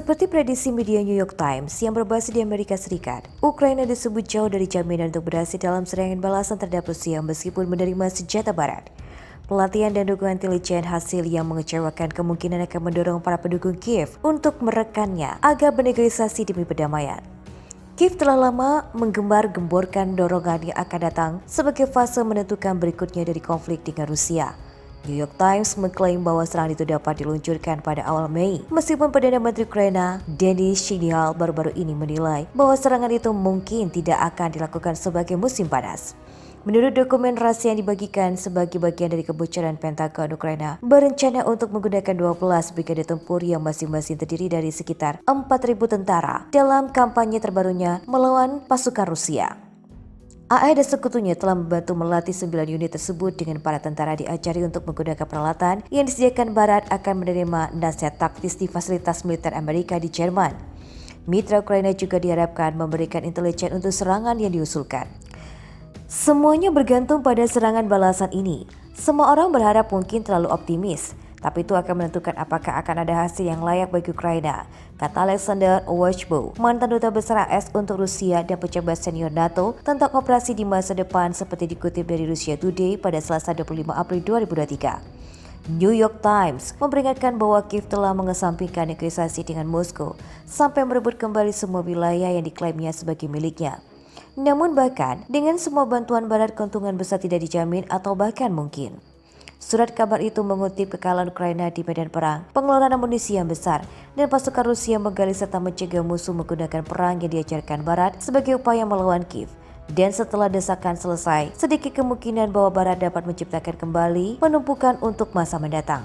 Seperti prediksi media New York Times yang berbase di Amerika Serikat, Ukraina disebut jauh dari jaminan untuk berhasil dalam serangan balasan terhadap Rusia meskipun menerima senjata barat. Pelatihan dan dukungan intelijen hasil yang mengecewakan kemungkinan akan mendorong para pendukung Kiev untuk merekannya agar bernegosiasi demi perdamaian. Kiev telah lama menggembar-gemborkan dorongan yang akan datang sebagai fase menentukan berikutnya dari konflik dengan Rusia. New York Times mengklaim bahwa serangan itu dapat diluncurkan pada awal Mei, meskipun Perdana Menteri Ukraina Denis Shmyhal baru-baru ini menilai bahwa serangan itu mungkin tidak akan dilakukan sebagai musim panas. Menurut dokumen rahasia yang dibagikan sebagai bagian dari kebocoran Pentagon, Ukraina berencana untuk menggunakan 12 brigade tempur yang masing-masing terdiri dari sekitar 4.000 tentara dalam kampanye terbarunya melawan pasukan Rusia. AE dan sekutunya telah membantu melatih 9 unit tersebut dengan para tentara diajari untuk menggunakan peralatan yang disediakan Barat akan menerima nasihat taktis di fasilitas militer Amerika di Jerman. Mitra Ukraina juga diharapkan memberikan intelijen untuk serangan yang diusulkan. Semuanya bergantung pada serangan balasan ini. Semua orang berharap mungkin terlalu optimis, tapi itu akan menentukan apakah akan ada hasil yang layak bagi Ukraina, kata Alexander Ovechkin, mantan duta besar AS untuk Rusia dan pejabat senior NATO tentang operasi di masa depan seperti dikutip dari Russia Today pada Selasa 25 April 2023. New York Times memperingatkan bahwa Kiev telah mengesampingkan negosiasi dengan Moskow sampai merebut kembali semua wilayah yang diklaimnya sebagai miliknya. Namun bahkan dengan semua bantuan Barat, keuntungan besar tidak dijamin atau bahkan mungkin. Surat kabar itu mengutip kekalahan Ukraina di medan perang, pengelolaan amunisi yang besar, dan pasukan Rusia menggali serta mencegah musuh menggunakan perang yang diajarkan Barat sebagai upaya melawan Kiev. Dan setelah desakan selesai, sedikit kemungkinan bahwa Barat dapat menciptakan kembali penumpukan untuk masa mendatang.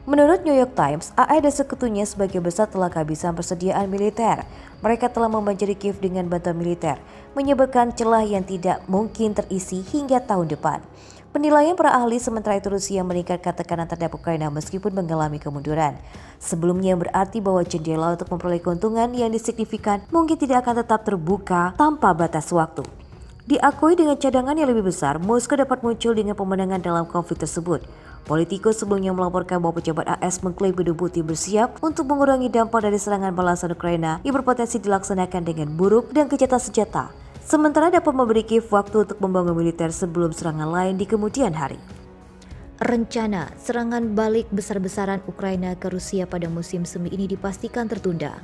Menurut New York Times, AE dan sekutunya sebagai besar telah kehabisan persediaan militer. Mereka telah membanjiri Kiev dengan bantuan militer, menyebabkan celah yang tidak mungkin terisi hingga tahun depan. Penilaian para ahli sementara itu Rusia meningkatkan tekanan terhadap Ukraina meskipun mengalami kemunduran. Sebelumnya berarti bahwa jendela untuk memperoleh keuntungan yang signifikan mungkin tidak akan tetap terbuka tanpa batas waktu. Diakui dengan cadangan yang lebih besar, Moskow dapat muncul dengan pemenangan dalam konflik tersebut. Politico sebelumnya melaporkan bahwa pejabat AS mengklaim gedung putih bersiap untuk mengurangi dampak dari serangan balasan Ukraina yang berpotensi dilaksanakan dengan buruk dan gencatan senjata. Sementara dapat memberi Kiev waktu untuk membangun militer sebelum serangan lain di kemudian hari. Rencana serangan balik besar-besaran Ukraina ke Rusia pada musim semi ini dipastikan tertunda.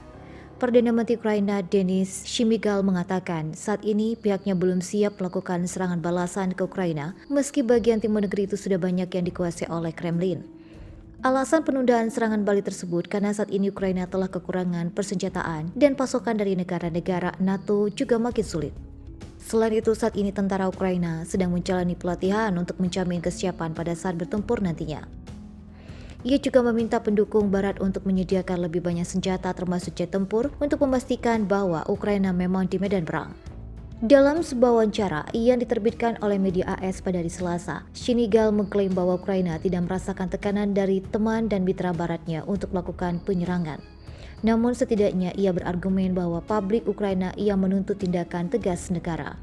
Perdana Menteri Ukraina Denis Shmyhal mengatakan saat ini pihaknya belum siap melakukan serangan balasan ke Ukraina meski bagian timur negeri itu sudah banyak yang dikuasai oleh Kremlin. Alasan penundaan serangan balik tersebut karena saat ini Ukraina telah kekurangan persenjataan dan pasokan dari negara-negara NATO juga makin sulit. Selain itu, saat ini tentara Ukraina sedang menjalani pelatihan untuk menjamin kesiapan pada saat bertempur nantinya. Ia juga meminta pendukung Barat untuk menyediakan lebih banyak senjata termasuk jet tempur untuk memastikan bahwa Ukraina memang di medan perang. Dalam sebuah wawancara yang diterbitkan oleh media AS pada hari Selasa, Shmyhal mengklaim bahwa Ukraina tidak merasakan tekanan dari teman dan mitra Baratnya untuk melakukan penyerangan. Namun setidaknya ia berargumen bahwa publik Ukraina yang menuntut tindakan tegas negara.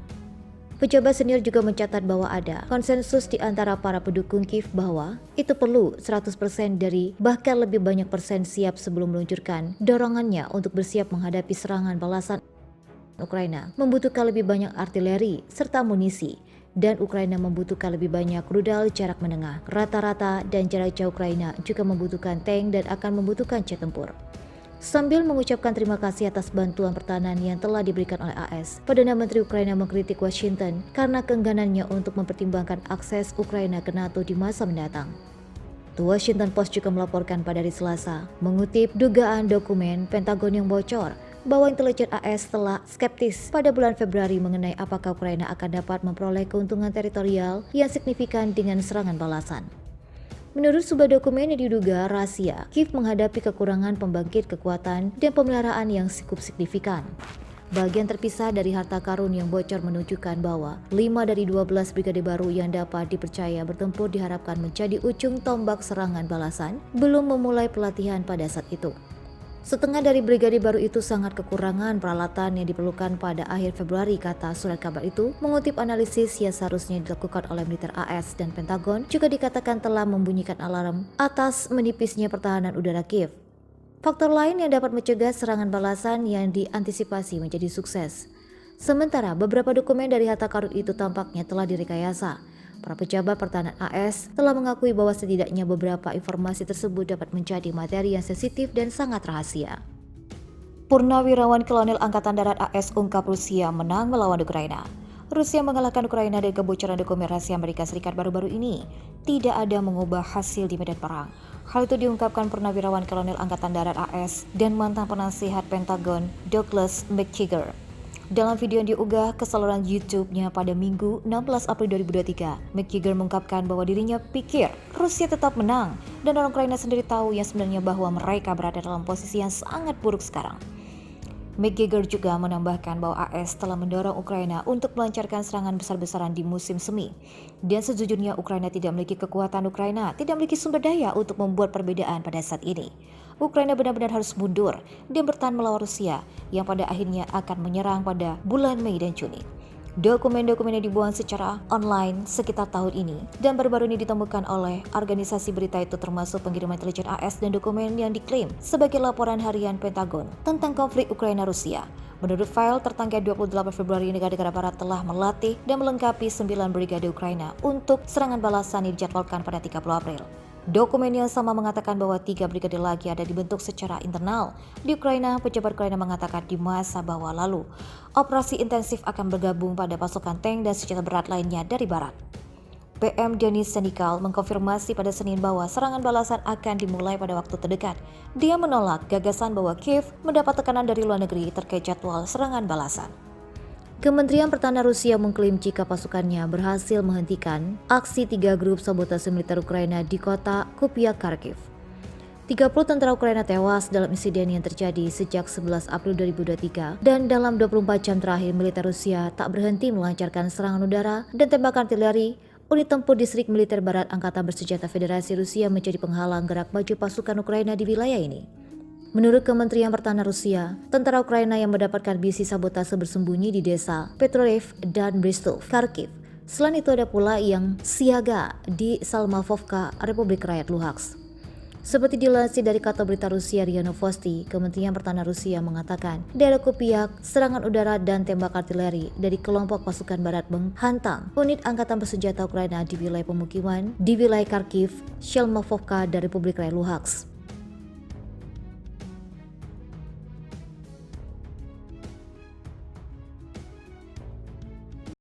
Pejabat senior juga mencatat bahwa ada konsensus di antara para pendukung Kiev bahwa itu perlu 100% dari bahkan lebih banyak persen siap sebelum meluncurkan dorongannya untuk bersiap menghadapi serangan balasan. Ukraina membutuhkan lebih banyak artileri serta amunisi, dan Ukraina membutuhkan lebih banyak rudal jarak menengah. Rata-rata dan jarak jauh Ukraina juga membutuhkan tank dan akan membutuhkan jet tempur. Sambil mengucapkan terima kasih atas bantuan pertahanan yang telah diberikan oleh AS, Perdana Menteri Ukraina mengkritik Washington karena keengganannya untuk mempertimbangkan akses Ukraina ke NATO di masa mendatang. The Washington Post juga melaporkan pada hari Selasa, mengutip dugaan dokumen Pentagon yang bocor, bahwa intelijen AS telah skeptis pada bulan Februari mengenai apakah Ukraina akan dapat memperoleh keuntungan teritorial yang signifikan dengan serangan balasan. Menurut sebuah dokumen yang diduga rahasia, Kiev menghadapi kekurangan pembangkit kekuatan dan pemeliharaan yang cukup signifikan. Bagian terpisah dari harta karun yang bocor menunjukkan bahwa 5 dari 12 brigade baru yang dapat dipercaya bertempur diharapkan menjadi ujung tombak serangan balasan belum memulai pelatihan pada saat itu. Setengah dari brigade baru itu sangat kekurangan peralatan yang diperlukan pada akhir Februari, kata surat kabar itu, mengutip analisis yang seharusnya dilakukan oleh militer AS dan Pentagon juga dikatakan telah membunyikan alarm atas menipisnya pertahanan udara Kiev. Faktor lain yang dapat mencegah serangan balasan yang diantisipasi menjadi sukses. Sementara beberapa dokumen dari harta karun itu tampaknya telah direkayasa. Para pejabat pertahanan AS telah mengakui bahwa setidaknya beberapa informasi tersebut dapat menjadi materi yang sensitif dan sangat rahasia. Purnawirawan Kolonel Angkatan Darat AS ungkap Rusia menang melawan Ukraina. Rusia mengalahkan Ukraina dari kebocoran dokumen rahasia Amerika Serikat baru-baru ini tidak ada mengubah hasil di medan perang. Hal itu diungkapkan Purnawirawan Kolonel Angkatan Darat AS dan mantan penasihat Pentagon Douglas McGregor. Dalam video yang diunggah ke saluran YouTube-nya pada Minggu 16 April 2023, McGregor mengungkapkan bahwa dirinya pikir Rusia tetap menang dan orang Ukraina sendiri tahu yang sebenarnya bahwa mereka berada dalam posisi yang sangat buruk sekarang. McGregor juga menambahkan bahwa AS telah mendorong Ukraina untuk melancarkan serangan besar-besaran di musim semi. Dan sejujurnya Ukraina tidak memiliki kekuatan, Ukraina tidak memiliki sumber daya untuk membuat perbedaan pada saat ini. Ukraina benar-benar harus mundur dan bertahan melawan Rusia yang pada akhirnya akan menyerang pada bulan Mei dan Juni. Dokumen-dokumen yang dibuang secara online sekitar tahun ini dan baru-baru ini ditemukan oleh organisasi berita itu termasuk pengiriman intelijen AS dan dokumen yang diklaim sebagai laporan harian Pentagon tentang konflik Ukraina-Rusia. Menurut file tertanggal 28 Februari, negara-negara barat telah melatih dan melengkapi 9 brigade Ukraina untuk serangan balasan yang dijadwalkan pada 30 April. Dokumen yang sama mengatakan bahwa 3 brigade lagi ada dibentuk secara internal. Di Ukraina, pejabat Ukraina mengatakan di masa bahwa lalu operasi intensif akan bergabung pada pasukan tank dan senjata berat lainnya dari barat. PM Denis Senikal mengkonfirmasi pada Senin bahwa serangan balasan akan dimulai pada waktu terdekat. Dia menolak gagasan bahwa Kiev mendapat tekanan dari luar negeri terkait jadwal serangan balasan. Kementerian Pertahanan Rusia mengklaim jika pasukannya berhasil menghentikan aksi 3 grup sabotase militer Ukraina di kota Kupiak, Kharkiv. 30 tentara Ukraina tewas dalam insiden yang terjadi sejak 11 April 2023 dan dalam 24 jam terakhir militer Rusia tak berhenti melancarkan serangan udara dan tembakan artileri. Unit tempur distrik militer barat Angkatan Bersenjata Federasi Rusia menjadi penghalang gerak maju pasukan Ukraina di wilayah ini. Menurut Kementerian Pertahanan Rusia, tentara Ukraina yang mendapatkan misi sabotase bersembunyi di desa Petrolev dan Bristov, Kharkiv. Selain itu ada pula yang siaga di Salmavovka, Republik Rakyat Luhansk. Seperti dilansir dari kantor berita Rusia RIA Novosti, Kementerian Pertahanan Rusia mengatakan, daerah Kupiak, serangan udara dan tembak artileri dari kelompok pasukan barat menghantam unit angkatan bersenjata Ukraina di wilayah pemukiman di wilayah Kharkiv, Salmavovka dan Republik Rakyat Luhansk.